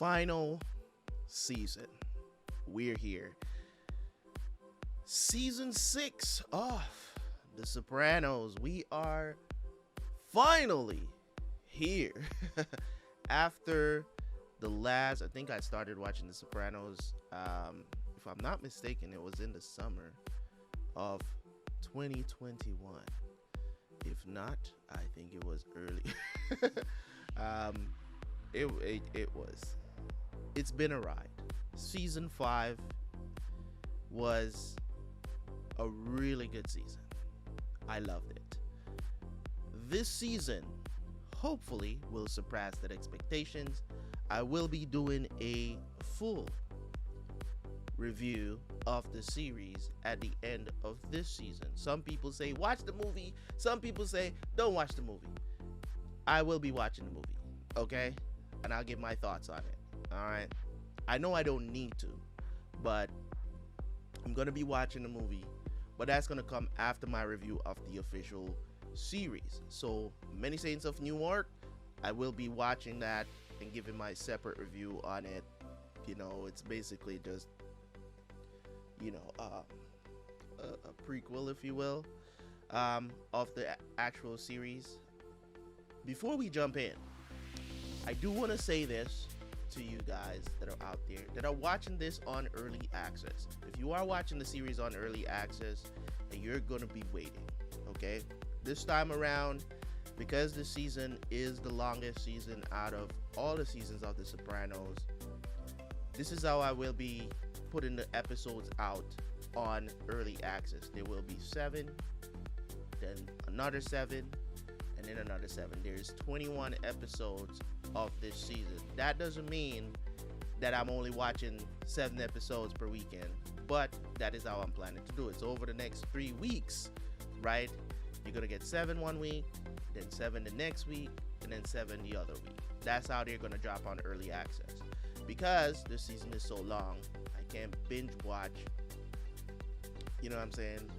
final season. We're here. Season 6 of The Sopranos. We are finally here. After the last, I think I started watching The Sopranos, if I'm not mistaken, it was in the summer of 2021. If not, I think it was early. It was. It's been a ride. Season 5 was a really good season. I loved it. This season, hopefully, will surpass that expectations. I will be doing a full review of the series at the end of this season. Some people say watch the movie. Some people say don't watch the movie. I will be watching the movie, okay? And I'll give my thoughts on it. All right. I know I don't need to, but I'm going to be watching the movie, but that's going to come after my review of the official series. So, Many Saints of Newark, I will be watching that and giving my separate review on it. You know, it's basically just, a prequel, if you will, of the actual series. Before we jump in, I do want to say this to you guys that are out there that are watching this on early access. If you are watching the series on early access, and you're going to be waiting, okay? This time around, because the season is the longest season out of all the seasons of The Sopranos, this is how I will be putting the episodes out on early access. There will be 7, then another 7, and then another 7. There's 21 episodes of this season. That doesn't mean that I'm only watching 7 episodes per weekend, but that is how I'm planning to do it. So over the next 3 weeks, right, you're gonna get 7 one week, then 7 the next week, and then 7 the other week. That's how they're gonna drop on early access. Because the season is so long, I can't binge watch, you know what I'm saying,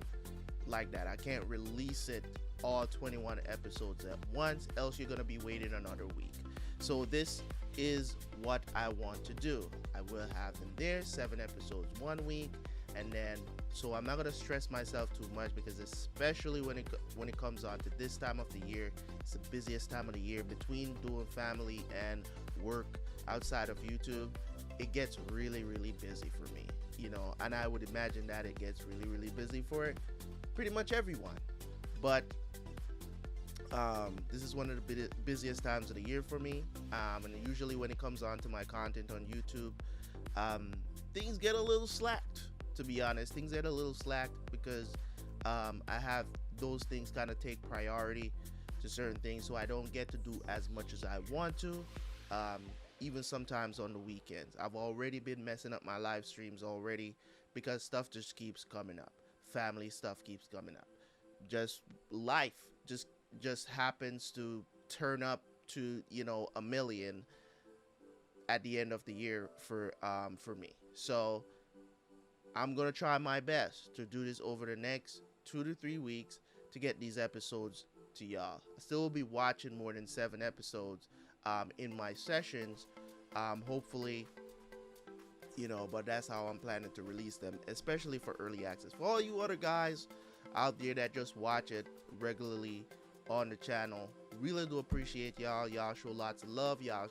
like that. I can't release it all 21 episodes at once, else you're gonna be waiting another week. So this is what I want to do. I will have them there, 7 episodes one week, and then, so I'm not gonna stress myself too much, because especially when it comes on to this time of the year, it's the busiest time of the year between doing family and work outside of YouTube. It gets really, really busy for me, and I would imagine that it gets really, really busy for pretty much everyone. But this is one of the busiest times of the year for me, and usually when it comes on to my content on YouTube, things get a little slacked, to be honest. Things get a little slacked because I have those things kind of take priority to certain things, so I don't get to do as much as I want to, even sometimes on the weekends. I've already been messing up my live streams already because stuff just keeps coming up. Family stuff keeps coming up. Just life just happens to turn up to a million at the end of the year for me. So I'm gonna try my best to do this over the next 2 to 3 weeks to get these episodes to y'all. I still will be watching more than 7 episodes in my sessions, hopefully, but that's how I'm planning to release them, especially for early access. For all you other guys out there that just watch it regularly on the channel, really do appreciate y'all. Y'all show lots of love. Y'all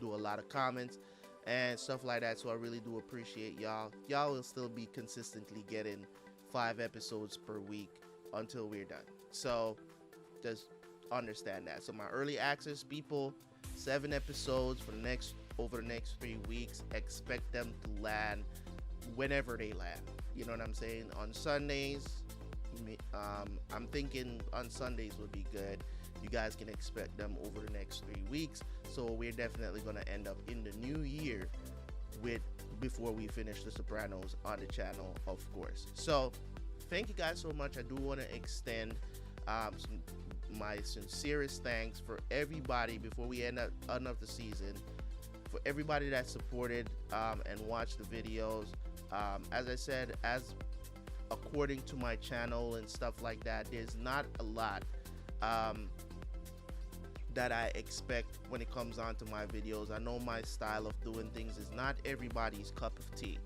do a lot of comments and stuff like that, so I really do appreciate y'all. Y'all will still be consistently getting 5 episodes per week until we're done, so just understand that. So my early access people, 7 episodes for over the next 3 weeks. Expect them to land whenever they land, you know what I'm saying, on Sundays. I'm thinking on Sundays would be good. You guys can expect them over the next 3 weeks. So we're definitely going to end up in the new year before we finish The Sopranos on the channel, of course. So thank you guys so much. I do want to extend my sincerest thanks for everybody before we end up the season, for everybody that supported and watched the videos. As I said, according to my channel and stuff like that, there's not a lot that I expect when it comes on to my videos. I know my style of doing things is not everybody's cup of tea,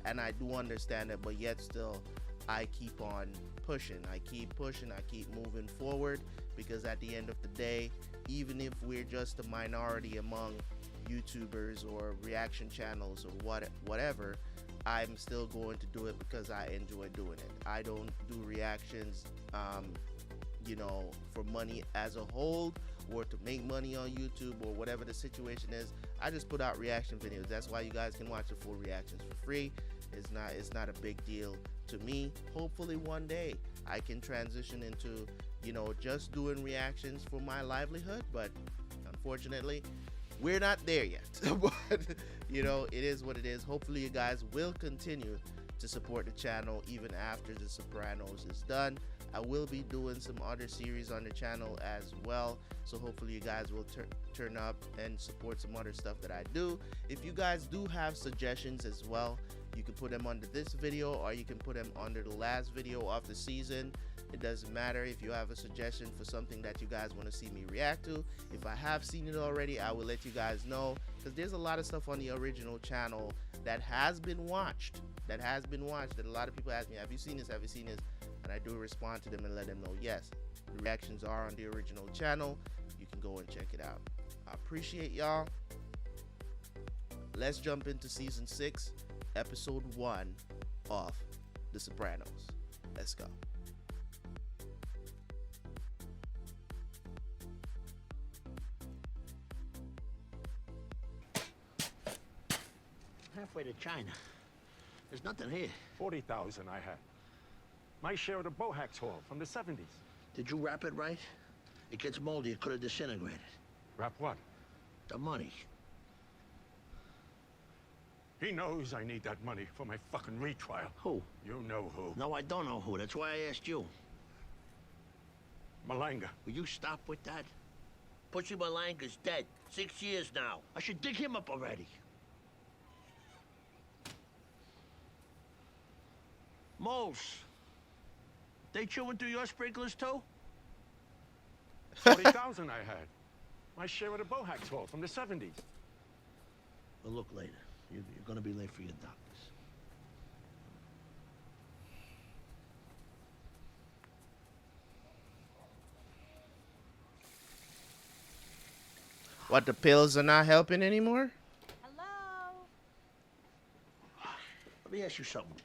and I do understand it, but yet still I keep on pushing. I keep pushing, I keep moving forward, because at the end of the day, even if we're just a minority among YouTubers or reaction channels or whatever, I'm still going to do it because I enjoy doing it. I don't do reactions for money as a whole, or to make money on YouTube, or whatever the situation is. I just put out reaction videos. That's why you guys can watch the full reactions for free. It's not a big deal to me. Hopefully one day I can transition into just doing reactions for my livelihood, but unfortunately we're not there yet. But it is what it is. Hopefully you guys will continue to support the channel even after the Sopranos is done. I will be doing some other series on the channel as well, so hopefully you guys will turn up and support some other stuff that I do. If you guys do have suggestions as well, you can put them under this video, or you can put them under the last video of the season. It doesn't matter. If you have a suggestion for something that you guys want to see me react to, if I have seen it already, I will let you guys know, because there's a lot of stuff on the original channel that has been watched, that a lot of people ask me, have you seen this, and I do respond to them and let them know, yes, the reactions are on the original channel. You can go and check it out. I appreciate y'all. Let's jump into season 6, episode 1 of The Sopranos. Let's go. Halfway to China. There's nothing here. 40,000 I had. My share of the Bohax haul from the 70s. Did you wrap it right? It gets moldy. It could have disintegrated. Wrap what? The money. He knows I need that money for my fucking retrial. Who? You know who. No, I don't know who. That's why I asked you. Malanga. Will you stop with that? Pussy Malanga's dead. 6 years now. I should dig him up already. Moles. They chewing through your sprinklers too? 40,000 I had. My share of the Bohax haul from the 70s. We'll look later. You're gonna be late for your doctors. What, the pills are not helping anymore? Hello? Let me ask you something.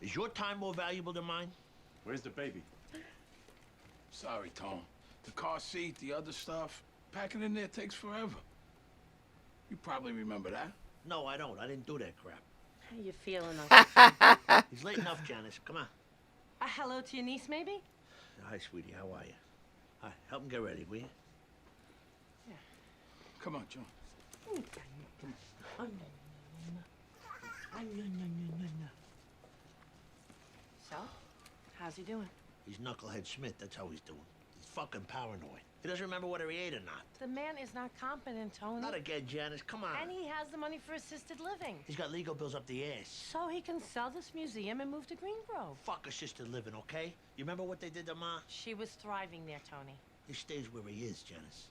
Is your time more valuable than mine? Where's the baby? Sorry, Tom. The car seat, the other stuff, packing in there takes forever. You probably remember that. No, I don't. I didn't do that crap. How you feeling, Uncle? He's late enough, Janice. Come on. A hello to your niece, maybe? Hi, sweetie. How are you? Hi. Help him get ready, will you? Come on, John. So, how's he doing? He's Knucklehead Smith. That's how he's doing. He's fucking paranoid. He doesn't remember whether he ate or not. The man is not competent, Tony. Not again, Janice. Come on. And he has the money for assisted living. He's got legal bills up the ass. So he can sell this museum and move to Greengrove. Fuck assisted living, okay? You remember what they did to Ma? She was thriving there, Tony. He stays where he is, Janice.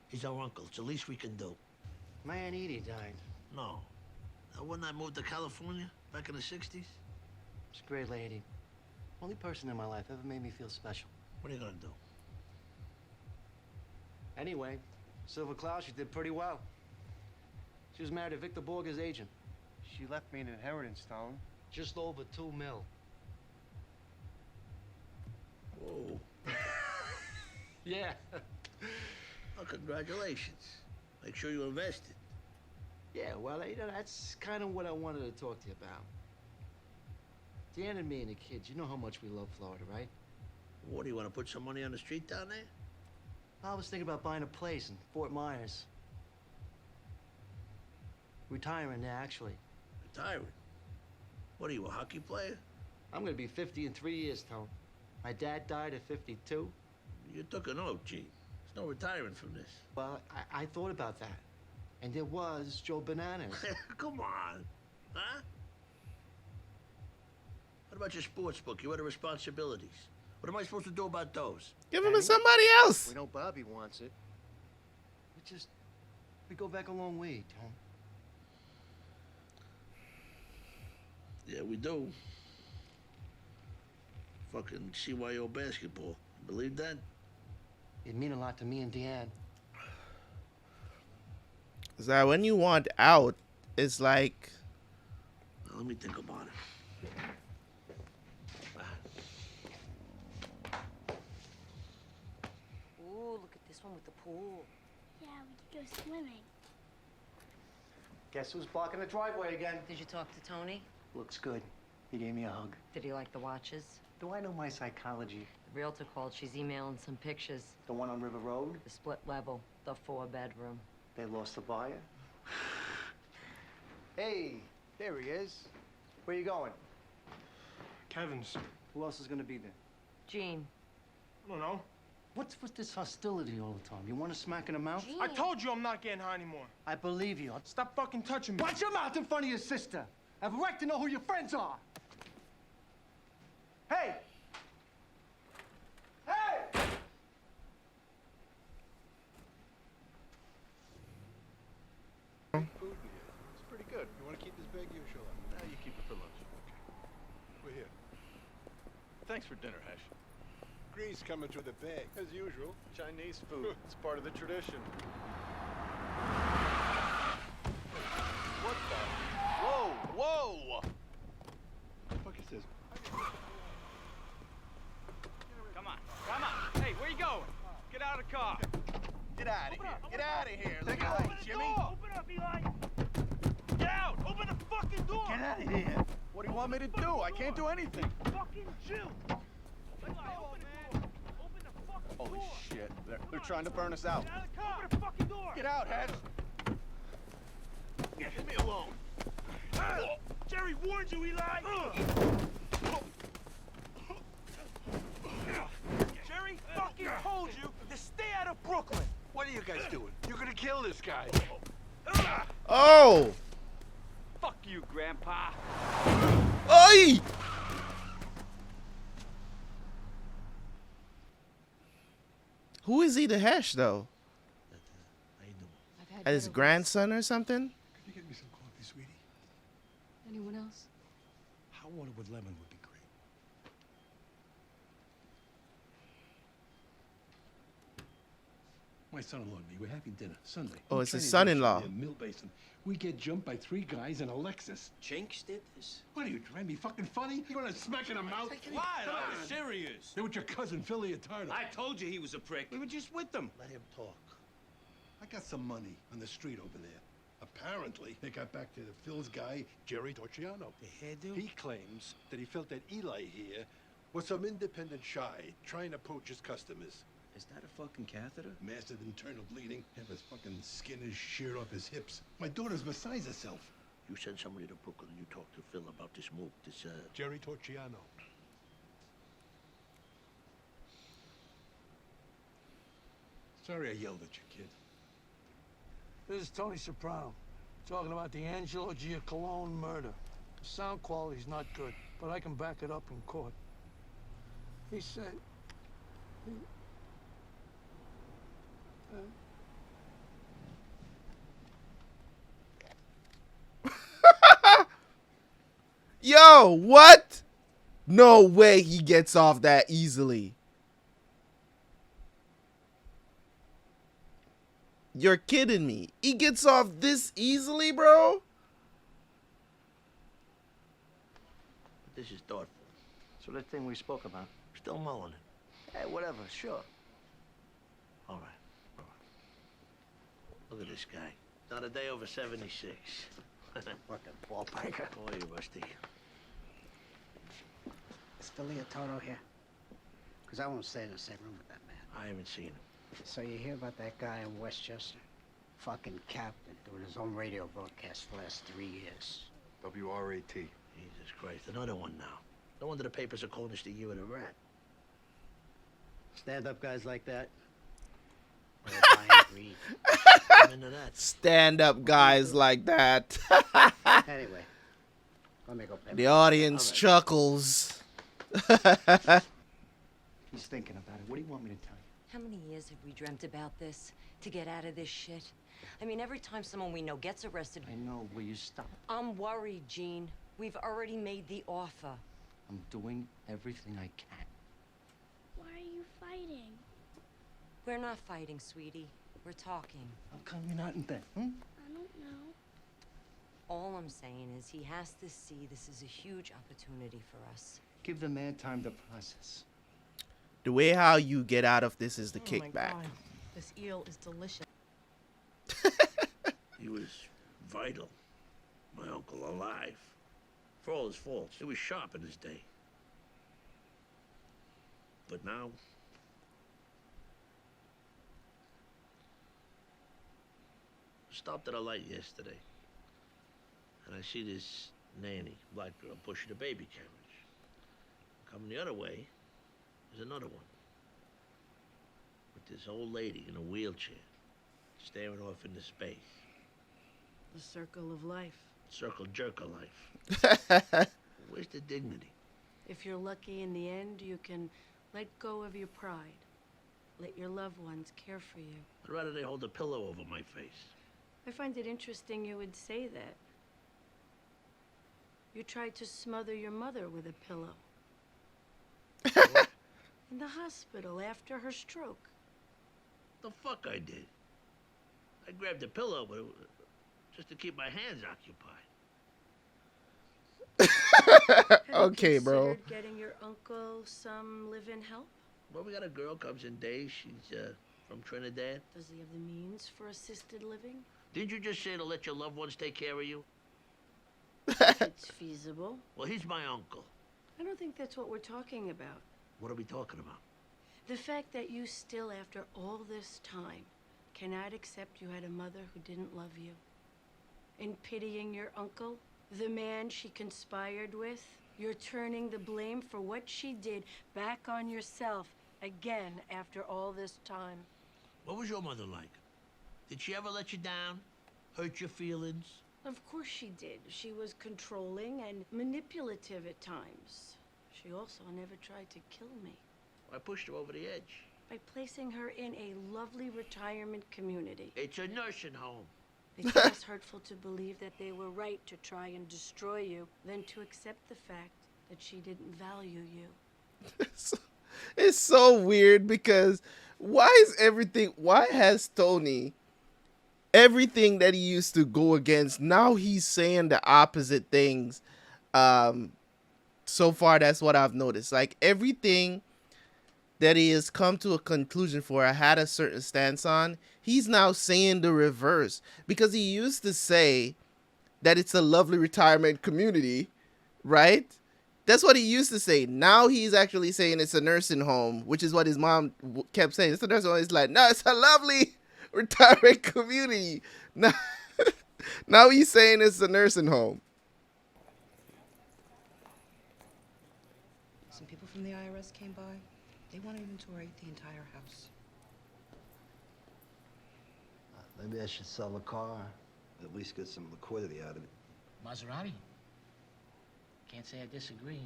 He's our uncle. It's the least we can do. My Aunt Edie died. No. When I moved to California back in the 60s? She's a great lady. Only person in my life ever made me feel special. What are you gonna do? Anyway, Silver Cloud, she did pretty well. She was married to Victor Borger's agent. She left me an inheritance, Stone. Just over $2 million. Whoa. Yeah. Well, congratulations. Make sure you invested. Yeah, well, that's kind of what I wanted to talk to you about. Dan and me and the kids, you know how much we love Florida, right? What, do you want to put some money on the street down there? I was thinking about buying a place in Fort Myers. Retiring there, actually. Retiring? What are you, a hockey player? I'm gonna be 50 in 3 years, Tone. My dad died at 52. You took an oath, Gene. There's no retiring from this. Well, I thought about that. And there was Joe Bananas. Come on. Huh? What about your sports book, your other responsibilities? What am I supposed to do about those? Give him to somebody else. We know Bobby wants it. We go back a long way, Tom. Yeah, we do. Fucking CYO basketball. Believe that? It mean a lot to me and Deanne. Is that when you want out, it's like, Now, let me think about it. Ooh, look at this one with the pool. Yeah, we could go swimming. Guess who's blocking the driveway again? Did you talk to Tony? Looks good. He gave me a hug. Did he like the watches? Do I know my psychology? The realtor called. She's emailing some pictures. The one on River Road? The split level, the 4-bedroom. They lost the buyer? Hey, there he is. Where you going? Kevin's. Who else is gonna be there? Gene. I don't know. What's with this hostility all the time? You want to smack in the mouth? Gene. I told you I'm not getting high anymore. I believe you. Stop fucking touching me. Watch your mouth in front of your sister. I have a right to know who your friends are. Hey! Hey! Food in here. It's pretty good. You want to keep this bag? You sure? Nah, you keep it for lunch. Okay. We're here. Thanks for dinner, Hesh. Grease coming through the bag, as usual. Chinese food. It's part of the tradition. What the? Whoa! Whoa! What the fuck is this? Come on. Come on. Hey, where you going? Get out of the car. Get out of here. Get out of here. Look at that, Jimmy. Open up, Eli. Get out. Open the fucking door. Get out of here. What do you want me to do? I can't do anything. Fucking Jew. Eli, open it, man. Open the fucking Holy door. shit. They're trying to burn us out. Get out of the car. Open the fucking door. Get out, Hesh. Leave me alone. Jerry warned you, Eli. Jerry fucking told you to stay out of Brooklyn. What are you guys doing? You're gonna kill this guy. oh, Fuck you, Grandpa. oi! Who is he to Hesh though? How you doing? I've had His better grandson or something? Could you get me some coffee, sweetie? ones. Anyone else? Hot water with lemon would be great. My son-in-law and me, we're having dinner Sunday. Oh, We're it's his trying to son-in-law. do something in Mill Basin. We get jumped by 3 guys in a Lexus. Jinx did this? What are you trying to be fucking funny? You want to smack in the mouth? What? Come I was on. serious. They're with your cousin, Philly Attardo. I told you he was a prick. We were just with them. Let him talk. I got some money on the street over there. Apparently, they got back to Phil's guy, Jerry Torchiano. The hairdo? He claims that he felt that Eli here was some independent shy trying to poach his customers. Is that a fucking catheter? Massive internal bleeding, have his fucking skin is sheared off his hips. My daughter's beside herself. You sent somebody to Brooklyn and you talked to Phil about this move, Jerry Torchiano. Sorry I yelled at you, kid. This is Tony Soprano, talking about the Angelo Giacalone murder. The sound quality's not good, but I can back it up in court. He said... Yo, what? No way he gets off that easily. You're kidding me. He gets off this easily, bro? This is thoughtful. So that thing we spoke about. Still mulling it. Hey, whatever, sure. All right. Look at this guy. Not a day over 76. Fucking ballbreaker. How are you, Rusty? Is Philly Attardo here? Because I won't stay in the same room with that man. I haven't seen him. So you hear about that guy in Westchester? Fucking captain doing his own radio broadcast for the last 3 years. WRAT. Jesus Christ, another one now. No wonder the papers are calling this the year of the rat. Stand-up guys like that. Well, they're buying greed. I'm into that. Stand up guys like that. Anyway, let me go pay The audience chuckles. He's thinking about it. What do you want me to tell you? How many years have we dreamt about this? To get out of this shit? I mean, every time someone we know gets arrested... I know. Will you stop? I'm worried, Gene. We've already made the offer. I'm doing everything I can. Why are you fighting? We're not fighting, sweetie. We're talking. How come you're not in bed, I don't know. All I'm saying is he has to see this is a huge opportunity for us. Give the man time to process. The way how you get out of this is the Oh my kickback. God. This eel is delicious. He was vital. My uncle alive. For all his faults, he was sharp in his day. But now... Stopped at a light yesterday. And I see this nanny, black girl, pushing a baby carriage. Coming the other way is another one. With this old lady in a wheelchair, staring off into space. The circle of life. Circle jerk of life. Where's the dignity? If you're lucky in the end, you can let go of your pride. Let your loved ones care for you. I'd rather they hold a pillow over my face. I find it interesting you would say that. You tried to smother your mother with a pillow. In the hospital after her stroke. The fuck I did? I grabbed a pillow, but just to keep my hands occupied. Okay, bro. Considered getting your uncle some live-in help? Well, we got a girl comes in days. She's from Trinidad. Does he have the means for assisted living? Didn't you just say to let your loved ones take care of you? If it's feasible. Well, he's my uncle. I don't think that's what we're talking about. What are we talking about? The fact that you still, after all this time, cannot accept you had a mother who didn't love you. In pitying your uncle, the man she conspired with, you're turning the blame for what she did back on yourself again after all this time. What was your mother like? Did she ever let you down? Hurt your feelings? Of course she did. She was controlling and manipulative at times. She also never tried to kill me. I pushed her over the edge. By placing her in a lovely retirement community. It's a nursing home. It's less hurtful to believe that they were right to try and destroy you than to accept the fact that she didn't value you. It's so weird because why has Tony everything that he used to go against, now he's saying the opposite things? So far, that's what I've noticed. Like, everything that he has come to a conclusion for, I had a certain stance on, he's now saying the reverse. Because he used to say that it's a lovely retirement community, right? That's what he used to say. Now he's actually saying it's a nursing home, which is what his mom kept saying. It's a nursing home. It's like, no, it's a lovely retirement community. Now he's saying it's a nursing home. Some people from the IRS came by. They want to inventory the entire house. Maybe I should sell the car. At least get some liquidity out of it. Maserati? Can't say I disagree.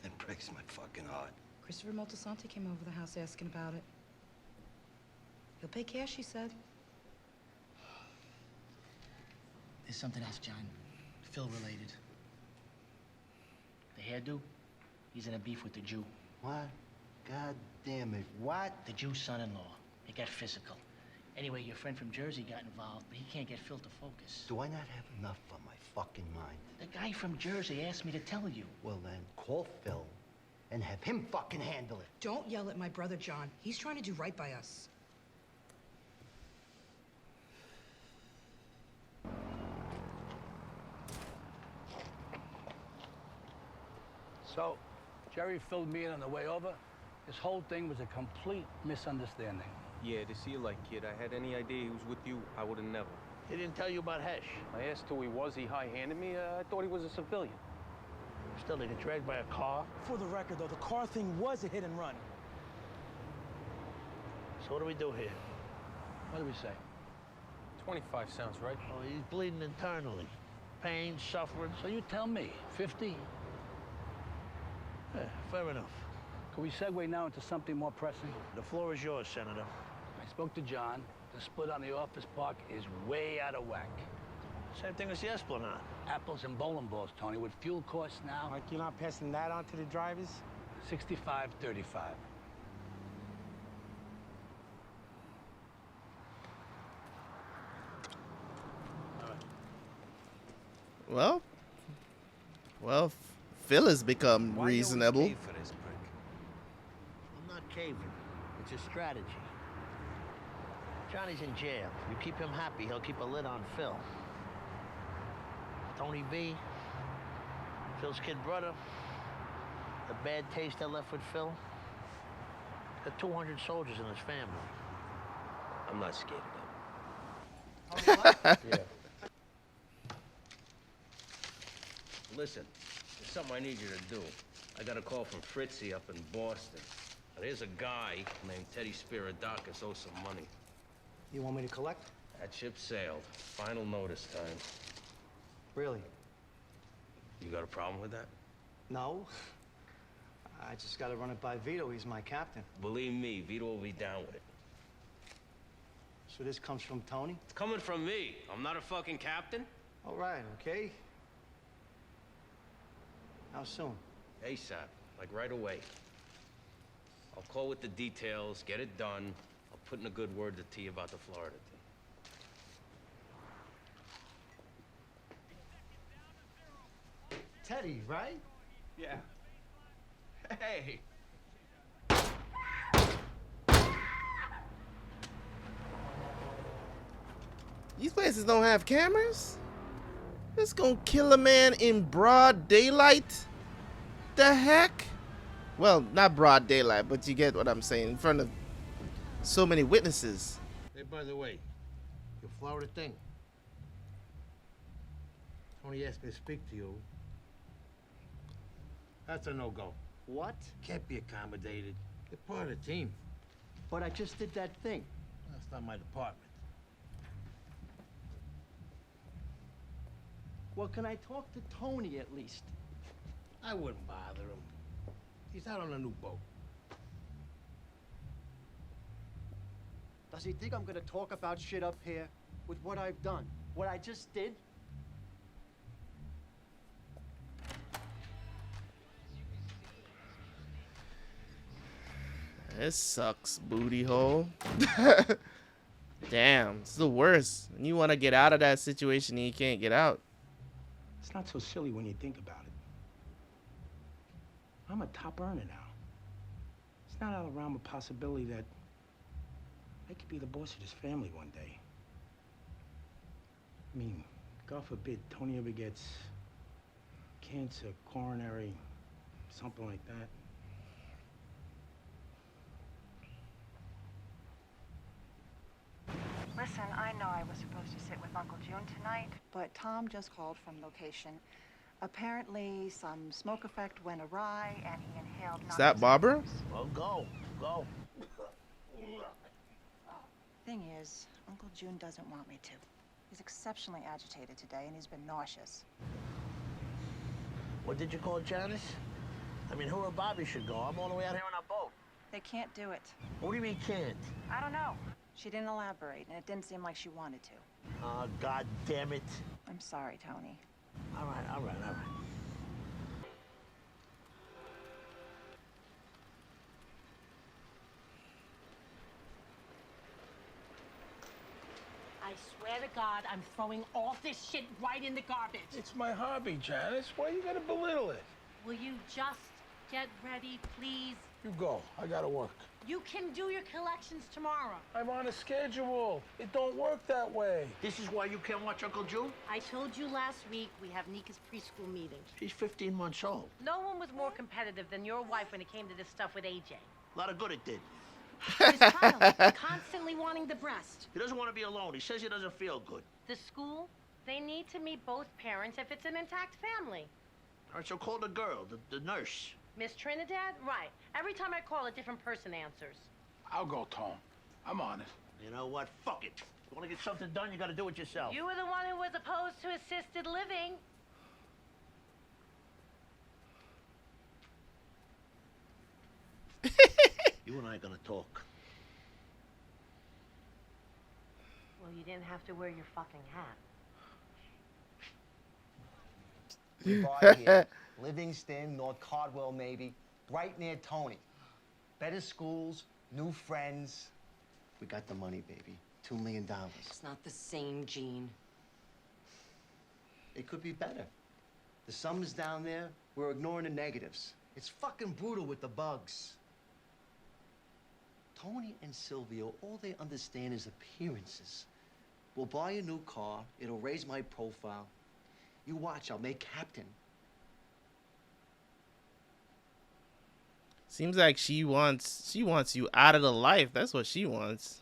It breaks my fucking heart. Christopher Moltisanti came over the house asking about it. He'll pay cash, he said. There's something else, John. Phil related. The hairdo, he's in a beef with the Jew. What? God damn it. What? The Jew's son-in-law. It got physical. Anyway, your friend from Jersey got involved, but he can't get Phil to focus. Do I not have enough on my fucking mind? The guy from Jersey asked me to tell you. Well then, call Phil and have him fucking handle it. Don't yell at my brother, John. He's trying to do right by us. So, Jerry filled me in on the way over. This whole thing was a complete misunderstanding. Yeah, to see you like, kid. I had any idea he was with you, I would have never. He didn't tell you about Hesh. I asked who he was. He high-handed me. I thought he was a civilian. Still, they get dragged by a car. For the record, though, the car thing was a hit and run. So what do we do here? What do we say? 25 sounds right. Oh, he's bleeding internally. Pain, suffering. So you tell me, 50? Yeah, fair enough. Can we segue now into something more pressing? The floor is yours, Senator. I spoke to John. The split on the office park is way out of whack. Same thing as the Esplanade. Apples and bowling balls, Tony. With fuel costs now... Like you're not passing that on to the drivers? 65-35. Well, Phil has become reasonable. I'm not caving. It's a strategy. Johnny's in jail. You keep him happy, he'll keep a lid on Phil. Tony V, Phil's kid brother, the bad taste I left with Phil. Got 200 soldiers in his family. I'm not scared of them. Yeah. Listen, there's something I need you to do. I got a call from Fritzy up in Boston. Now, there's a guy named Teddy Spiridakis owes some money. You want me to collect? That ship sailed. Final notice time. Really? You got a problem with that? No. I just gotta run it by Vito. He's my captain. Believe me, Vito will be down with it. So this comes from Tony? It's coming from me. I'm not a fucking captain. All right, okay. How soon? ASAP, like right away. I'll call with the details, get it done. I'll put in a good word to T about the Florida thing. Teddy, right? Yeah. Hey. These places don't have cameras? This gonna kill a man in broad daylight? The heck? Well, not broad daylight, but you get what I'm saying. In front of so many witnesses. Hey, by the way, your Florida thing. Tony asked me to speak to you. That's a no-go. What? Can't be accommodated. You're part of the team. But I just did that thing. That's not my department. Well, can I talk to Tony at least? I wouldn't bother him. He's out on a new boat. Does he think I'm gonna talk about shit up here with what I've done? What I just did? This sucks, booty hole. Damn, it's the worst. And you want to get out of that situation and you can't get out. It's not so silly when you think about it. I'm a top earner now. It's not out of the realm of possibility that I could be the boss of this family one day. I mean, God forbid Tony ever gets cancer, coronary, something like that. Listen, I know I was supposed to sit with Uncle June tonight, but Tom just called from location. Apparently, some smoke effect went awry, and he inhaled... Is that Barbara? Well, go. Thing is, Uncle June doesn't want me to. He's exceptionally agitated today, and he's been nauseous. What did you call Janice? I mean, her or Bobby should go. I'm all the way out here on a boat. They can't do it. What do you mean can't? I don't know. She didn't elaborate, and it didn't seem like she wanted to. Oh, God damn it. I'm sorry, Tony. All right. I swear to God, I'm throwing all this shit right in the garbage. It's my hobby, Janice. Why you gotta belittle it? Will you just get ready, please? You go. I gotta work. You can do your collections tomorrow. I'm on a schedule. It don't work that way. This is why you can't watch Uncle June? I told you last week we have Nika's preschool meeting. She's 15 months old. No one was more competitive than your wife when it came to this stuff with AJ. A lot of good it did. This child, constantly wanting the breast. He doesn't want to be alone. He says he doesn't feel good. The school, they need to meet both parents if it's an intact family. All right, so call the girl, the nurse. Miss Trinidad? Right. Every time I call, a different person answers. I'll go, Tom. I'm on it. You know what? Fuck it. You want to get something done, you got to do it yourself. You were the one who was opposed to assisted living. You and I are gonna talk. Well, you didn't have to wear your fucking hat. We buy here, Livingston, North Cardwell, maybe, right near Tony. Better schools, new friends. We got the money, baby. $2 million. It's not the same, Gene. It could be better. The summer's down there. We're ignoring the negatives. It's fucking brutal with the bugs. Tony and Silvio, all they understand is appearances. We'll buy a new car. It'll raise my profile. You watch, I'll make captain. Seems like she wants you out of the life. That's what she wants.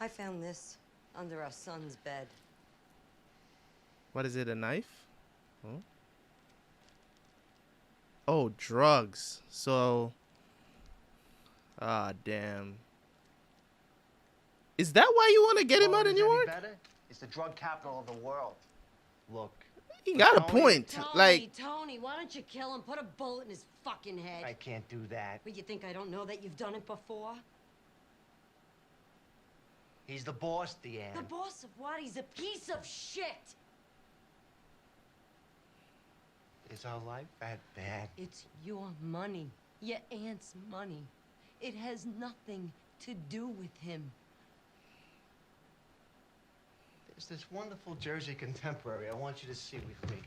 I found this under our son's bed. What is it, a knife? Oh, oh, drugs. So, damn. Is that why you want to get him out of New York? It's the drug capital of the world. Look. He got a point. Tony, Tony, why don't you kill him? Put a bullet in his fucking head. I can't do that. But you think I don't know that you've done it before? He's the boss, Deanne. The boss of what? He's a piece of shit. Is our life that bad? It's your money. Your aunt's money. It has nothing to do with him. There's this wonderful Jersey contemporary I want you to see with me.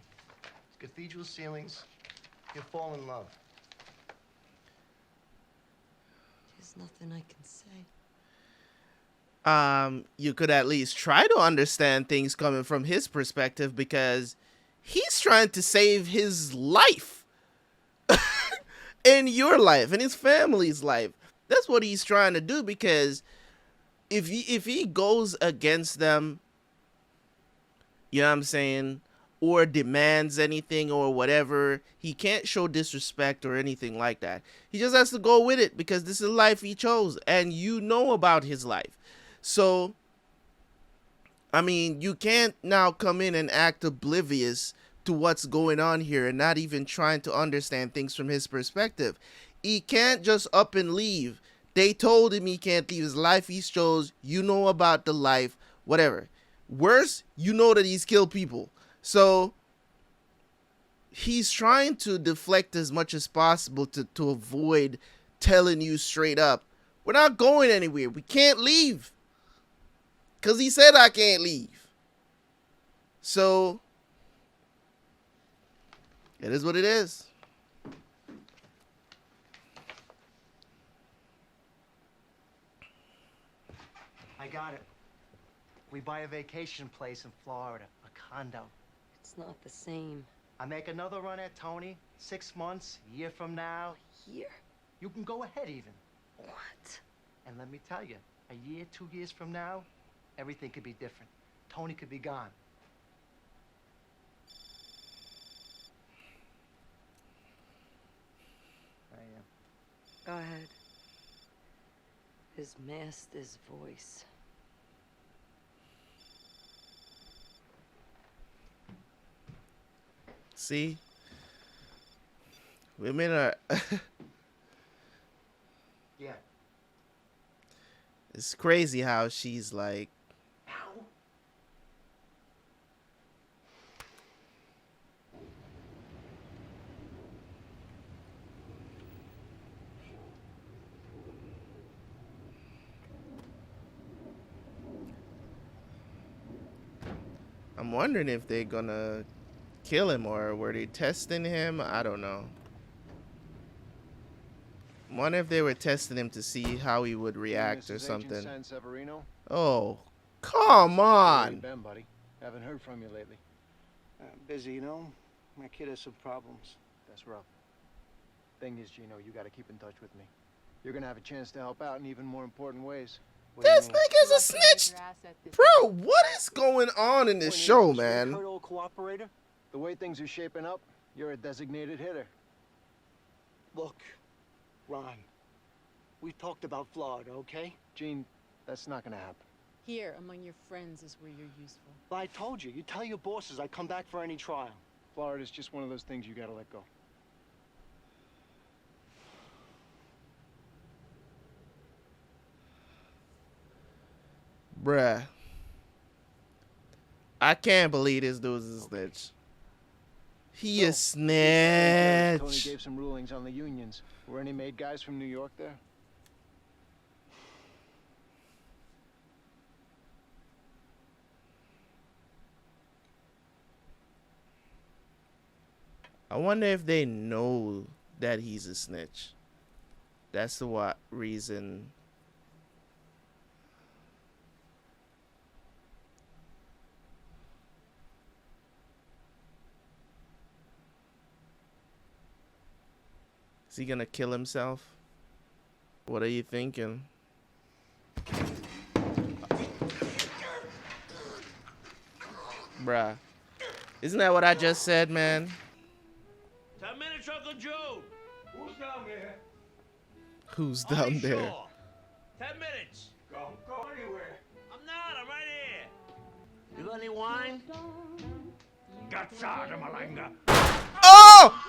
It's cathedral ceilings. You'll fall in love. There's nothing I can say. You could at least try to understand things coming from his perspective, because he's trying to save his life and your life and his family's life. That's what he's trying to do, because if he goes against them, you know what I'm saying, or demands anything or whatever, he can't show disrespect or anything like that. He just has to go with it, because this is the life he chose, and you know about his life. So, I mean, you can't now come in and act oblivious to what's going on here and not even trying to understand things from his perspective. He can't just up and leave. They told him he can't leave. His life he chose. You know about the life, whatever. Worse, you know that he's killed people. So he's trying to deflect as much as possible to avoid telling you straight up, we're not going anywhere. We can't leave. Because he said I can't leave. So it is what it is. I got it. We buy a vacation place in Florida, a condo. It's not the same. I make another run at Tony, 6 months, a year from now. Year? You can go ahead even. What? And let me tell you, a year, 2 years from now, everything could be different. Tony could be gone. Go ahead. His master's voice. See? Women are... Yeah. It's crazy how she's like... I'm wondering if they're gonna kill him, or were they testing him? I don't know. I wonder if they were testing him to see how he would react or something. Oh, come on. Where you been, buddy? Haven't heard from you lately. Busy, you know. My kid has some problems. That's rough. Thing is, Gino, you gotta keep in touch with me. You're gonna have a chance to help out in even more important ways. This nigga's a snitch! Bro, what is going on in this show, man? Old cooperator? The way things are shaping up, you're a designated hitter. Look, Ron, we talked about Florida, okay? Gene, that's not gonna happen. Here, among your friends, is where you're useful. Well, I told you. You tell your bosses I come back for any trial. Florida's just one of those things you gotta let go. Bruh. I can't believe this dude's a snitch. He is snitch. Tony gave some rulings on the unions. Were any made guys from New York there? I wonder if they know that he's a snitch. That's the reason. Is he gonna kill himself? What are you thinking? Bruh. Isn't that what I just said, man? 10 minutes, Uncle Joe. Who's down there? Who's down there? Sure. 10 minutes. Don't go anywhere. I'm not. I'm right here. You got any wine? Cazzata, malanga. Oh!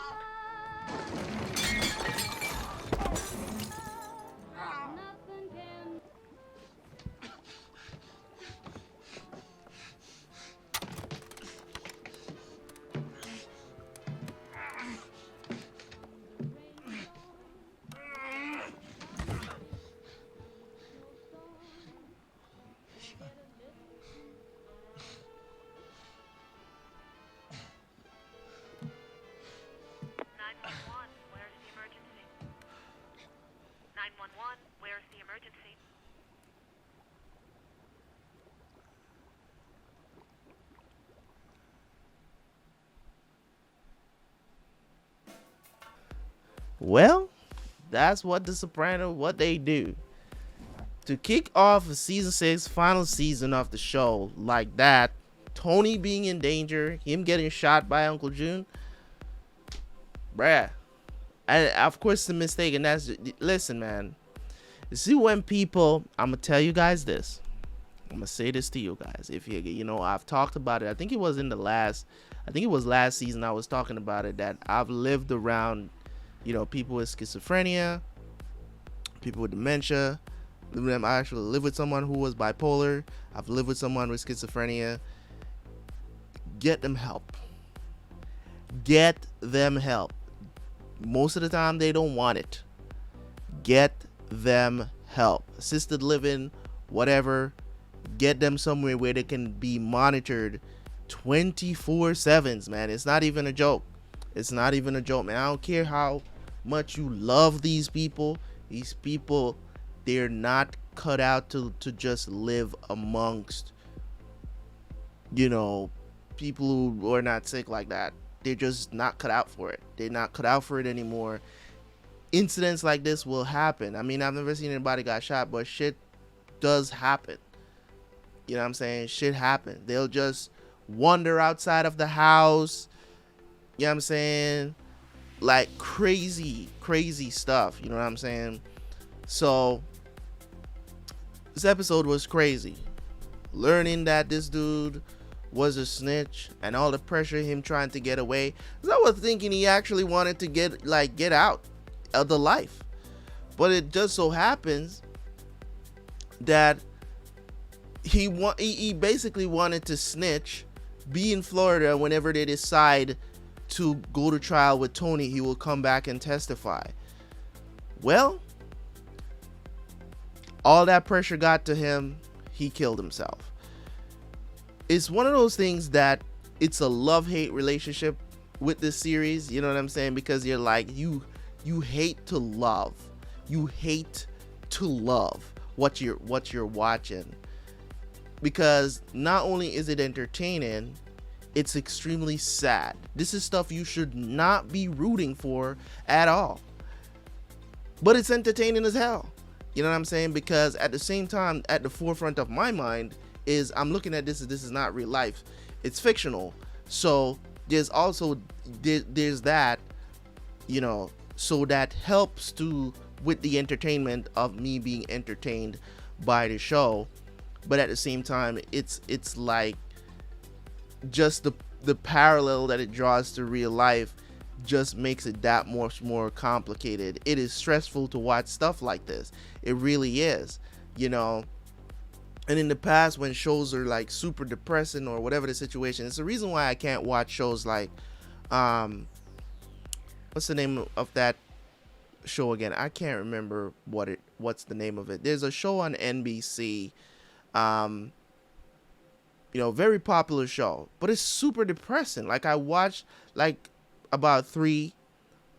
Where's the emergency? Well, that's what the Sopranos, what they do. To kick off a season 6, final season of the show like that, Tony being in danger, him getting shot by Uncle June, bruh. And of course the mistake, and that's, listen, man. You see, when people, I'm gonna tell you guys this. I'm gonna say this to you guys. If you know, I've talked about it. I think it was last season I was talking about it, that I've lived around, you know, people with schizophrenia, people with dementia. I actually live with someone who was bipolar. I've lived with someone with schizophrenia. Get them help. Get them help. Most of the time they don't want it. Get them help. Assisted living, whatever. Get them somewhere where they can be monitored 24/7, man. It's not even a joke. It's not even a joke, man. I don't care how much you love these people. These people, they're not cut out to just live amongst, you know, people who are not sick like that. They're just not cut out for it. They're not cut out for it anymore. Incidents like this will happen. I mean, I've never seen anybody got shot, but shit does happen. You know what I'm saying? Shit happens. They'll just wander outside of the house. You know what I'm saying? Like crazy stuff. You know what I'm saying? So this episode was crazy. Learning that this dude was a snitch and all the pressure, him trying to get away. Because I was thinking he actually wanted to get out of the life. But it just so happens that he basically wanted to snitch, be in Florida. Whenever they decide to go to trial with Tony, he will come back and testify. Well, all that pressure got to him. He killed himself. It's one of those things that it's a love-hate relationship with this series. You know what I'm saying? Because you're like, you hate to love. You hate to love what you're watching. Because not only is it entertaining, it's extremely sad. This is stuff you should not be rooting for at all. But it's entertaining as hell. You know what I'm saying? Because at the same time, at the forefront of my mind is I'm looking at this is not real life. It's fictional. So there's also there's that, you know, so that helps with the entertainment of me being entertained by the show. But at the same time, it's like just the parallel that it draws to real life just makes it that much more complicated. It is stressful to watch stuff like this. It really is, you know. And in the past, when shows are like super depressing or whatever the situation, it's the reason why I can't watch shows like, what's the name of that show again? I can't remember what's the name of it. There's a show on NBC, you know, very popular show, but it's super depressing. Like I watched like about three,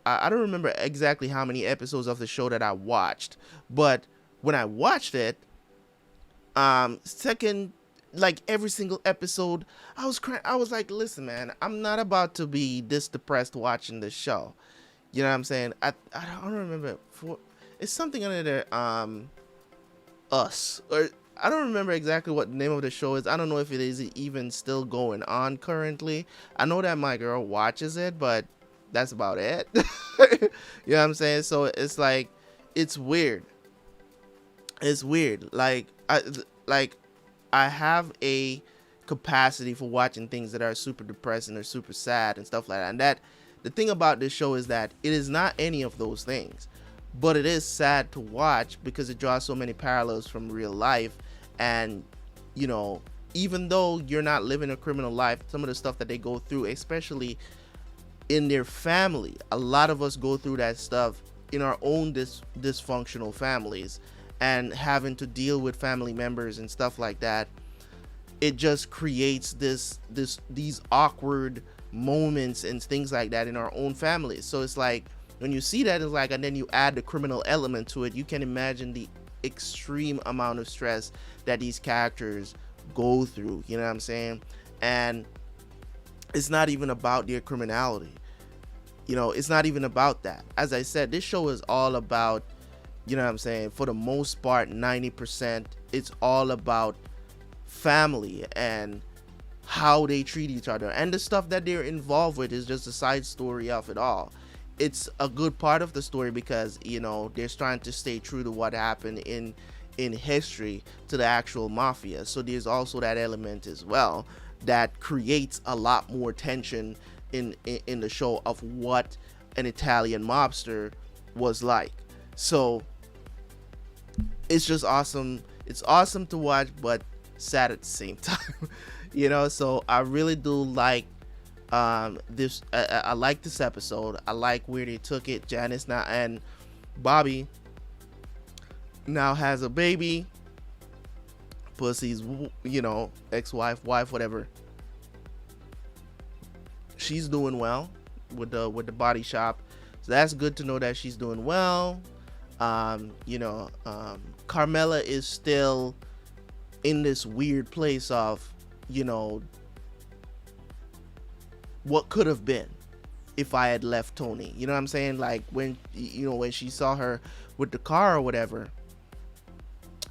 I don't remember exactly how many episodes of the show that I watched, but when I watched it, second, like every single episode, I was crying. I was like, listen, man, I'm not about to be this depressed watching this show. You know what I'm saying? I don't remember. It's something under there, Us, or I don't remember exactly what the name of the show is. I don't know if it is even still going on currently. I know that my girl watches it, but that's about it. You know what I'm saying? So it's like, it's weird. It's weird. Like I have a capacity for watching things that are super depressing or super sad and stuff like that. And that the thing about this show is that it is not any of those things, but it is sad to watch because it draws so many parallels from real life. And, you know, even though you're not living a criminal life, some of the stuff that they go through, especially in their family, a lot of us go through that stuff in our own dysfunctional families, and having to deal with family members and stuff like that. It just creates these awkward moments and things like that in our own families. So it's like, when you see that, it's like, and then you add the criminal element to it, you can imagine the extreme amount of stress that these characters go through. You know what I'm saying? And it's not even about their criminality. You know, it's not even about that. As I said, this show is all about, you know what I'm saying, for the most part, 90%, it's all about family and how they treat each other. And the stuff that they're involved with is just a side story of it all. It's a good part of the story because, you know, they're trying to stay true to what happened in history to the actual mafia. So there's also that element as well that creates a lot more tension in the show of what an Italian mobster was like. So it's just awesome. It's awesome to watch, but sad at the same time. You know, so I really do like this. I like this episode. I like where they took it. Janice now and Bobby now has a baby. Pussy's, you know, ex-wife, wife, whatever. She's doing well with the body shop, so that's good to know that she's doing well. You know, Carmela is still in this weird place of, you know, what could have been if I had left Tony. You know what I'm saying? Like when, you know, when she saw her with the car or whatever,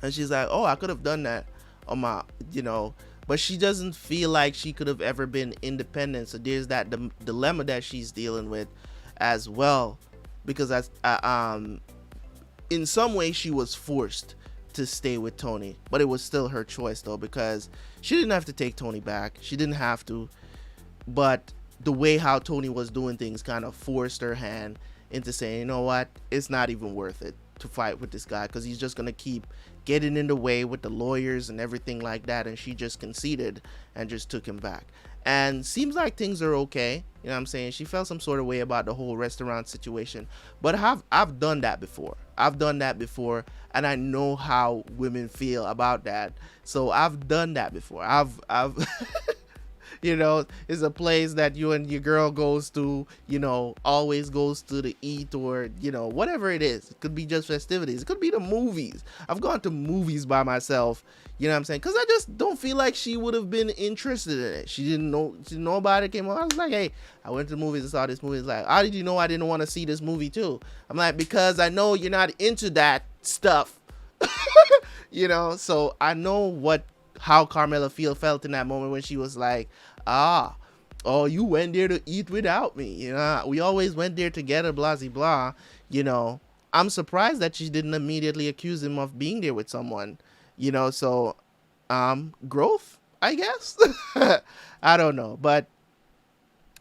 and she's like, oh, I could have done that on my, you know, but she doesn't feel like she could have ever been independent. So there's that dilemma that she's dealing with as well, because that's in some way she was forced to stay with Tony, but it was still her choice though, because she didn't have to take Tony back. She didn't have to, but the way how Tony was doing things kind of forced her hand into saying, you know what, it's not even worth it to fight with this guy because he's just gonna keep getting in the way with the lawyers and everything like that. And she just conceded and just took him back. And seems like things are okay. You know what I'm saying? She felt some sort of way about the whole restaurant situation. But I've done that before. I've done that before, and I know how women feel about that. So I've done that before. I've you know, it's a place that you and your girl goes to, you know, always goes to eat, or, you know, whatever it is. It could be just festivities. It could be the movies. I've gone to movies by myself, you know what I'm saying? Because I just don't feel like she would have been interested in it. She didn't know about it. Came on. I was like, hey, I went to the movies and saw this movie. It's like, how did you know I didn't want to see this movie too? I'm like, because I know you're not into that stuff. You know, so I know how Carmela felt in that moment when she was like, oh, you went there to eat without me. You know, we always went there together, blah, blah, blah. You know, I'm surprised that she didn't immediately accuse him of being there with someone, you know, so, growth, I guess. I don't know, but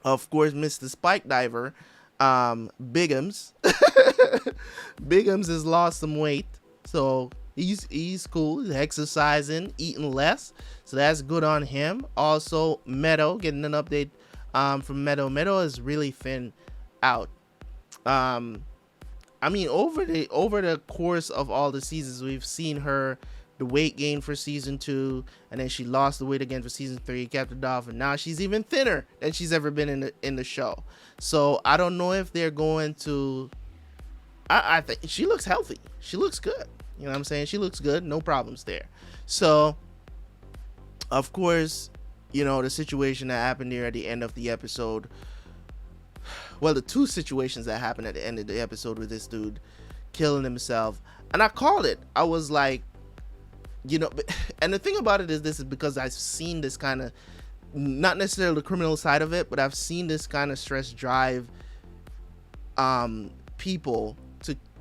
Of course, Mr. Spike Diver, Biggums. Biggums has lost some weight, so he's cool. He's exercising, eating less, so that's good on him. Also, Meadow, getting an update from Meadow. Meadow is really thin out. I mean, over the course of all the seasons, we've seen her the weight gain for season 2, and then she lost the weight again for season 3, kept it off, and now she's even thinner than she's ever been in the show. So I don't know if they're going to. I think she looks healthy. She looks good. You know what I'm saying? She looks good. No problems there. So, of course, you know, the situation that happened there at the end of the episode. Well, the two situations that happened at the end of the episode with this dude killing himself. And I called it. I was like, you know, and the thing about it is, this is because I've seen this kind of, not necessarily the criminal side of it, but I've seen this kind of stress drive people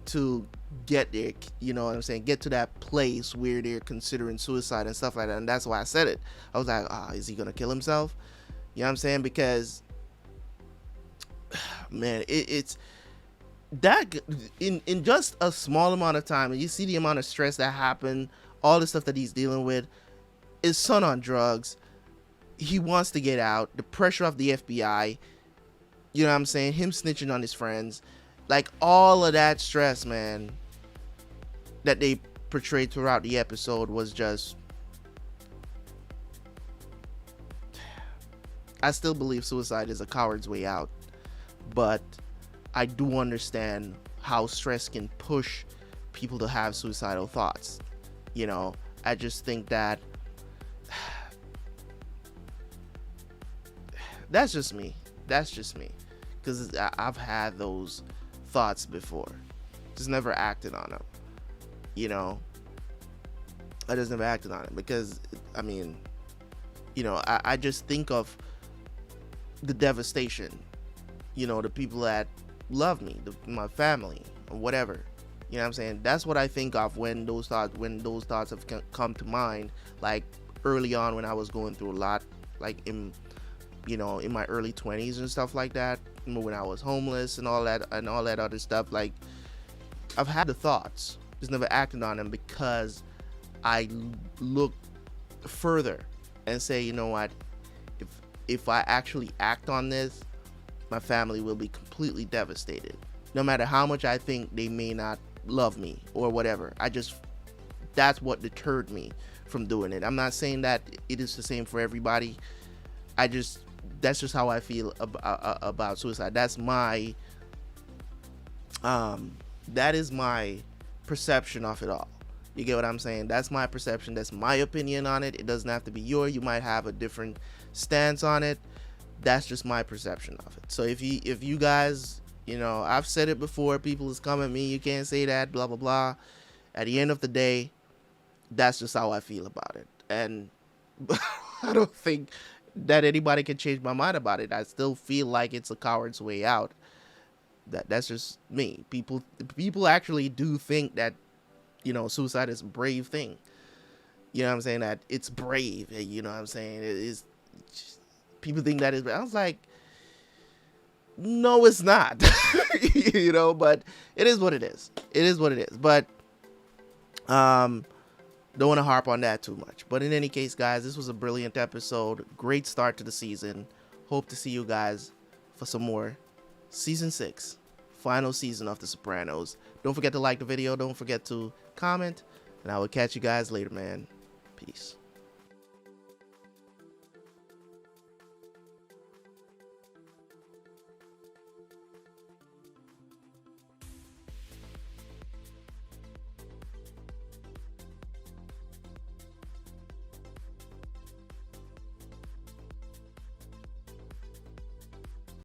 to get there, you know what I'm saying, get to that place where they're considering suicide and stuff like that. And that's why I said it. I was like, is he gonna kill himself? You know what I'm saying? Because man, it's that in just a small amount of time, and you see the amount of stress that happened, all the stuff that he's dealing with. His son on drugs, he wants to get out, the pressure of the FBI, you know what I'm saying, him snitching on his friends, like all of that stress, man, that they portrayed throughout the episode was just, I still believe suicide is a coward's way out, but I do understand how stress can push people to have suicidal thoughts. You know, I just think that that's just me. That's just me. Because I've had those thoughts before. Just never acted on them. You know, I just never acted on it because, I mean, you know, I just think of the devastation. You know, the people that love me, my family, or whatever. You know what I'm saying? That's what I think of when those thoughts have come to mind. Like early on when I was going through a lot, like in my early 20s and stuff like that, when I was homeless and all that other stuff. Like, I've had the thoughts, just never acted on them because I look further and say, you know what, if I actually act on this, my family will be completely devastated. No matter how much I think they may not love me or whatever. That's what deterred me from doing it. I'm not saying that it is the same for everybody. That's just how I feel about suicide. That's my that is my perception of it all. You get what I'm saying? That's my perception. That's my opinion on it. It doesn't have to be yours. You might have a different stance on it. That's just my perception of it. So if you guys, you know, I've said it before, people just come at me, you can't say that, blah, blah, blah. At the end of the day, that's just how I feel about it. And I don't think that anybody can change my mind about it. I still feel like it's a coward's way out. That's just me. People actually do think that, you know, suicide is a brave thing. You know what I'm saying? That it's brave. You know what I'm saying? It is. People think that is. I was like, no, it's not. You know, but it is what it is. It is what it is. But don't want to harp on that too much. But in any case, guys, this was a brilliant episode. Great start to the season. Hope to see you guys for some more. Season 6, final season of The Sopranos. Don't forget to like the video. Don't forget to comment. And I will catch you guys later, man. Peace.